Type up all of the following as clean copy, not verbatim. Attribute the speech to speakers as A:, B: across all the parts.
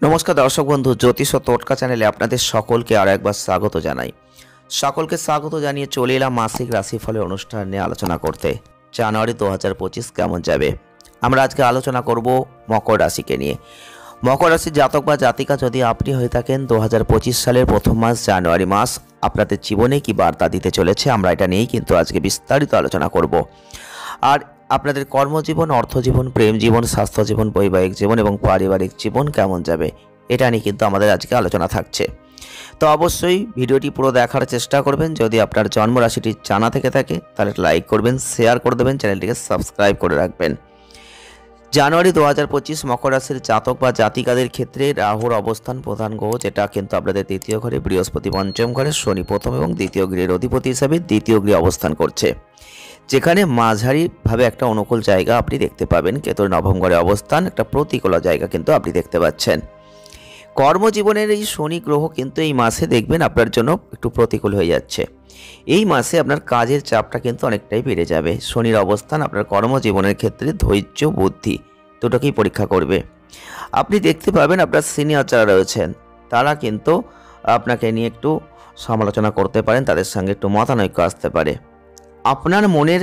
A: নমস্কার দর্শক বন্ধু, জ্যোতিষ ও টোটকা চ্যানেলে আপনাদের সকলকে আরও একবার স্বাগত জানাই। সকলকে স্বাগত জানিয়ে চলে এলাম মাসিক রাশিফলের অনুষ্ঠান নিয়ে আলোচনা করতে। জানুয়ারি 2025 কেমন যাবে আমরা আজকে আলোচনা করব মকর রাশিকে নিয়ে। মকর রাশির জাতক বা জাতিকা যদি আপনি হয়ে থাকেন, 2025 সালের প্রথম মাস জানুয়ারি মাস আপনাদের জীবনে কি বার্তা দিতে চলেছে আমরা এটা নিয়েই কিন্তু আজকে বিস্তারিত আলোচনা করব। আর আপনাদের কর্মজীবন, অর্থজীবন, প্রেম জীবন, স্বাস্থ্য জীবন, বৈবাহিক জীবন এবং পারিবারিক জীবন কেমন যাবে এটা নিয়ে কিন্তু আমাদের আজকে আলোচনা থাকছে। তো অবশ্যই ভিডিওটি পুরো দেখার চেষ্টা করবেন। যদি আপনার জন্ম রাশিটি জানা থেকে থাকে তাহলে লাইক করবেন, শেয়ার করে দেবেন, চ্যানেলটিকে সাবস্ক্রাইব করে রাখবেন। জানুয়ারি 2025 মকর রাশির জাতক বা জাতিকাদের ক্ষেত্রে রাহুর অবস্থান প্রধান গ্রহ, যেটা কিন্তু আপনাদের দ্বিতীয় ঘরে, বৃহস্পতি পঞ্চম ঘরে, শনি প্রথম এবং দ্বিতীয় গৃহের অধিপতি হিসাবে দ্বিতীয় গৃহে অবস্থান করছে, যেখানে মাঝারিভাবে একটা অনুকূল জায়গা আপনি দেখতে পাবেন। কেতুর নবম ঘরে অবস্থান একটা প্রতিকূল জায়গা কিন্তু আপনি দেখতে পাচ্ছেন। কর্মজীবনের এই শনি গ্রহ কিন্তু এই মাসে দেখবেন আপনার জন্য একটু প্রতিকূল হয়ে যাচ্ছে। এই মাসে আপনার কাজের চাপটা কিন্তু অনেকটাই বেড়ে যাবে। শনির অবস্থান আপনার কর্মজীবনের ক্ষেত্রে ধৈর্য, বুদ্ধি দুটোকেই পরীক্ষা করবে। আপনি দেখতে পাবেন আপনার সিনিয়র যারা রয়েছেন তারা কিন্তু আপনাকে নিয়ে একটু সমালোচনা করতে পারেন, তাদের সঙ্গে একটু মতানৈক্য আসতে পারে। আপনার মনের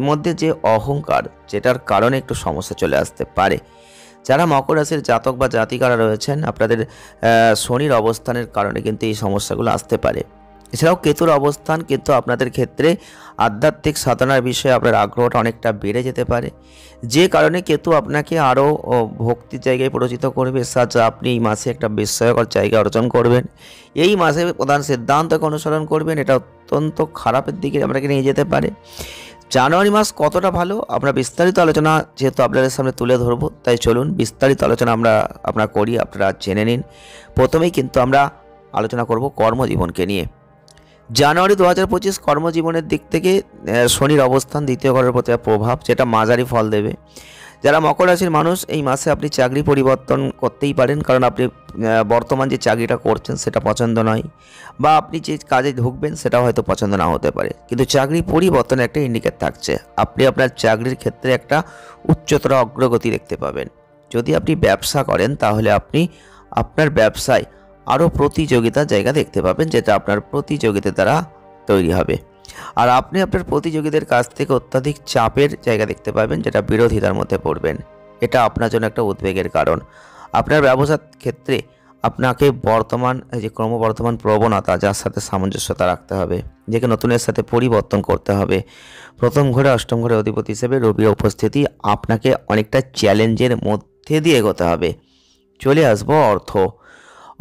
A: মধ্যে যে অহংকার, যেটার কারণে একটু সমস্যা চলে আসতে পারে। যারা মকর রাশির জাতক বা জাতিকারা রয়েছেন, আপনাদের শনির অবস্থানের কারণে কিন্তু এই সমস্যাগুলো আসতে পারে। এছাড়াও কেতুর অবস্থান কিন্তু আপনাদের ক্ষেত্রে আধ্যাত্মিক সাধনার বিষয়ে আপনার আগ্রহটা অনেকটা বেড়ে যেতে পারে, যে কারণে কেতু আপনাকে আরও ভক্তির জায়গায় পরিচিত করবে। সাথে আপনি এই মাসে একটা বিস্ময়কর জায়গা অর্জন করবেন। এই মাসে প্রধান সিদ্ধান্তকে অনুসরণ করবেন, এটা অত্যন্ত খারাপের দিকে আপনাকে নিয়ে যেতে পারে। জানুয়ারি মাস কতটা ভালো আমরা বিস্তারিত আলোচনা যেহেতু আপনাদের সামনে তুলে ধরবো, তাই চলুন বিস্তারিত আলোচনা আমরা করি, আপনারা জেনে নিন। প্রথমেই কিন্তু আমরা আলোচনা করব কর্মজীবনকে নিয়ে। জানুয়ারি 2025 কর্মজীবনের দিক থেকে শনির অবস্থান দ্বিতীয় ঘরের প্রতি প্রভাব, যেটা মাঝারি ফল দেবে। যারা মকর রাশির মানুষ, এই মাসে আপনি চাকরি পরিবর্তন করতেই পারেন, কারণ আপনি বর্তমান যে চাকরিটা করছেন সেটা পছন্দ নয়, বা আপনি যে কাজে ঢুকবেন সেটা হয়তো পছন্দ না হতে পারে, কিন্তু চাকরি পরিবর্তনের একটা ইন্ডিকেট থাকছে। আপনি আপনার চাকরির ক্ষেত্রে একটা উচ্চতর অগ্রগতি দেখতে পাবেন। যদি আপনি ব্যবসা করেন তাহলে আপনি আপনার ব্যবসায় আরও প্রতিযোগিতার জায়গা দেখতে পাবেন, যেটা আপনার প্রতিযোগিতার দ্বারা তৈরি হবে। আর আপনি আপনার প্রতিযোগীদের কাছ থেকে অত্যাধিক চাপের জায়গা দেখতে পাবেন, যেটা বিরোধিতার মধ্যে পড়বেন। এটা আপনার জন্য একটা উদ্বেগের কারণ। আপনার ব্যবসার ক্ষেত্রে আপনাকে ক্রমবর্ধমান প্রবণতা, যার সাথে সামঞ্জস্যতা রাখতে হবে, যেকে নতুনের সাথে পরিবর্তন করতে হবে। প্রথম ঘরে অষ্টম ঘরে অধিপতি হিসেবে রবির উপস্থিতি আপনাকে অনেকটা চ্যালেঞ্জের মধ্যে দিয়ে এগোতে হবে। চলে আসবো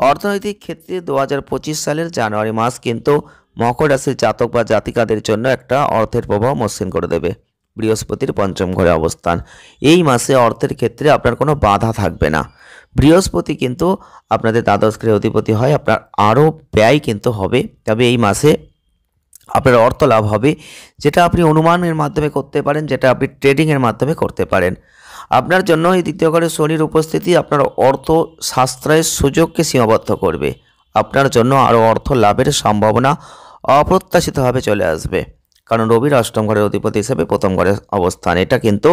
A: অর্থনৈতিক ক্ষেত্রে 2025 সালের জানুয়ারি মাস কিন্তু মকর রাশির জাতক বা জাতিকাদের জন্য একটা অর্থের প্রভাব মসৃণ করে দেবে। বৃহস্পতির পঞ্চম ঘরে অবস্থান, এই মাসে অর্থের ক্ষেত্রে আপনার কোনো বাধা থাকবে না। বৃহস্পতি কিন্তু আপনাদের দ্বাদশ গৃহের অধিপতি হয়, আপনার আরও ব্যয় কিন্তু হবে, তবে এই মাসে আপনার অর্থ লাভ হবে, যেটা আপনি অনুমানের মাধ্যমে করতে পারেন, যেটা আপনি ট্রেডিংয়ের মাধ্যমে করতে পারেন। আপনার জন্য এই দ্বিতীয় ঘরে শনির উপস্থিতি আপনার অর্থ সাশ্রয়ের সুযোগকে সীমাবদ্ধ করবে। আপনার জন্য আরও অর্থ লাভের সম্ভাবনা অপ্রত্যাশিতভাবে চলে আসবে, কারণ রবির অষ্টম ঘরের অধিপতি হিসেবে প্রথম ঘরের অবস্থান, এটা কিন্তু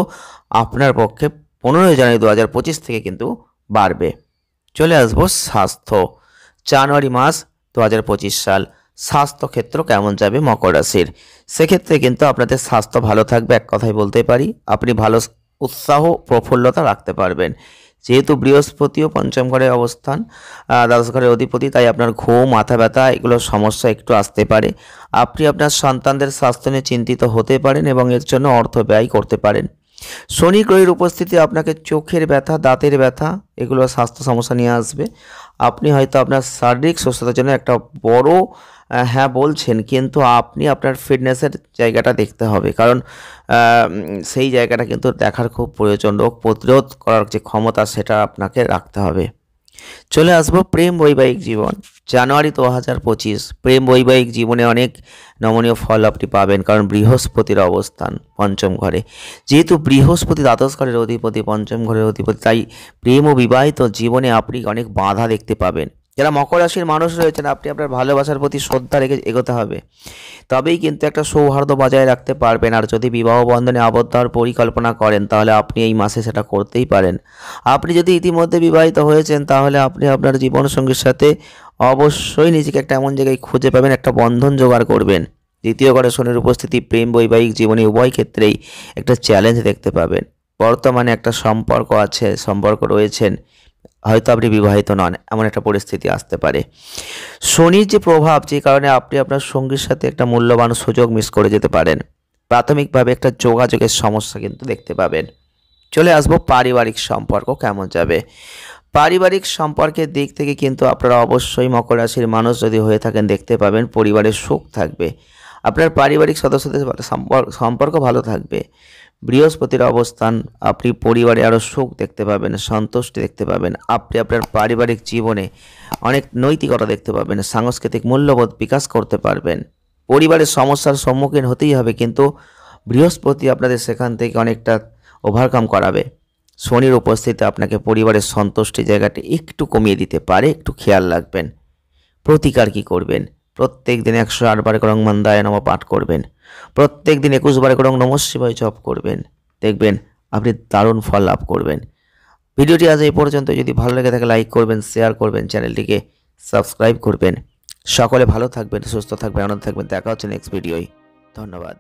A: আপনার পক্ষে 15 জানুয়ারি 2025 থেকে কিন্তু বাড়বে। চলে আসবো স্বাস্থ্য। জানুয়ারি মাস 2025 সাল স্বাস্থ্যক্ষেত্র কেমন যাবে মকর রাশির? সেক্ষেত্রে কিন্তু আপনাদের স্বাস্থ্য ভালো থাকবে, এক কথায় বলতে পারি। আপনি ভালো উৎসাহ প্রফুল্লতা রাখতে পারবেন, যেহেতু বৃহস্পতিও পঞ্চম ঘরে অবস্থান, দ্বাদশ ঘরের অধিপতি, তাই আপনার ঘুম, মাথা ব্যথা এগুলোর সমস্যা একটু আসতে পারে। আপনি আপনার সন্তানদের স্বাস্থ্য নিয়ে চিন্তিত হতে পারেন এবং এর জন্য অর্থ ব্যয় করতে পারেন। শনি গ্রহের উপস্থিতি আপনাকে চোখের ব্যথা, দাঁতের ব্যথা এগুলো স্বাস্থ্য সমস্যা নিয়ে আসবে। আপনি হয়তো আপনার শারীরিক সুস্থতার জন্য একটা বড় হ্যাঁ বলছেন, কিন্তু আপনি আপনার ফিটনেসের জায়গাটা দেখতে হবে, কারণ সেই জায়গাটা কিন্তু দেখার খুব প্রয়োজন। রোগ প্রতিরোধ করার যে ক্ষমতা সেটা আপনাকে রাখতে হবে। চলে আসবো প্রেম বৈবাহিক জীবন। জানুয়ারি 2025 প্রেম বৈবাহিক জীবনে অনেক নমনীয় ফল আপনি পাবেন, কারণ বৃহস্পতির অবস্থান পঞ্চম ঘরে। যেহেতু বৃহস্পতি দ্বাদশ ঘরের অধিপতি, পঞ্চম ঘরের অধিপতি, তাই প্রেম ও বিবাহিত জীবনে আপনি অনেক বাধা দেখতে পাবেন। যারা মকর রাশির মানুষ রয়েছেন, আপনি আপনার ভালোবাসার প্রতি শ্রদ্ধা রেখে এগোতে হবে, তবেই কিন্তু একটা সৌহার্দ্য বজায় রাখতে পারবেন। আর যদি বিবাহ বন্ধনে আবদ্ধ হওয়ার পরিকল্পনা করেন, তাহলে আপনি এই মাসে সেটা করতেই পারেন। আপনি যদি ইতিমধ্যে বিবাহিত হয়েছেন, তাহলে আপনি আপনার জীবনসঙ্গীর সাথে অবশ্যই নিজেকে একটা এমন জায়গায় খুঁজে পাবেন, একটা বন্ধন জোগাড় করবেন। দ্বিতীয় ঘরে শনির উপস্থিতি প্রেম বৈবাহিক জীবনে উভয় ক্ষেত্রেই একটা চ্যালেঞ্জ দেখতে পাবেন। বর্তমানে একটা সম্পর্ক আছে, সম্পর্ক রয়েছেন, হয়তো আপনি বিবাহিত নন, এমন একটা পরিস্থিতি আসতে পারে। শনির যে প্রভাব, যে কারণে আপনি আপনার সঙ্গীর সাথে একটা মূল্যবান সুযোগ মিস করে যেতে পারেন। প্রাথমিকভাবে একটা যোগাযোগের সমস্যা কিন্তু দেখতে পাবেন। চলে আসবো পারিবারিক সম্পর্ক কেমন যাবে। পারিবারিক সম্পর্কের দিক থেকে কিন্তু আপনারা অবশ্যই মকর রাশির মানুষ যদি হয়ে থাকেন, দেখতে পাবেন পরিবারের সুখ থাকবে। আপনার পারিবারিক সদস্যদের সম্পর্ক ভালো থাকবে। বৃহস্পতির অবস্থান, আপনি পরিবারে আরও সুখ দেখতে পাবেন, সন্তুষ্টি দেখতে পাবেন। আপনি আপনার পারিবারিক জীবনে অনেক নৈতিকতা দেখতে পাবেন, সাংস্কৃতিক মূল্যবোধ বিকাশ করতে পারবেন। পরিবারের সমস্যার সম্মুখীন হতেই হবে, কিন্তু বৃহস্পতি আপনাদের সেখান থেকে অনেকটা ওভারকাম করাবে। শনির উপস্থিতি আপনাকে পরিবারের সন্তুষ্টি জায়গাটি একটু কমিয়ে দিতে পারে, একটু খেয়াল রাখবেন। প্রতিকার কি করবেন? প্রত্যেক দিন 108 বার করে মন্দায় নমঃ পাঠ করবেন। প্রত্যেক দিন 21 বার করে নমঃ শিবায় জপ করবেন। দেখবেন আপনি দারুণ ফল লাভ করবেন। ভিডিওটি আজ এই পর্যন্ত। যদি ভালো লেগে থাকে লাইক করবেন, শেয়ার করবেন, চ্যানেলটিকে সাবস্ক্রাইব করবেন। সকলে ভালো থাকবেন, সুস্থ থাকবেন, আনন্দ থাকবেন। দেখা হচ্ছে নেক্সট ভিডিওয়। ধন্যবাদ।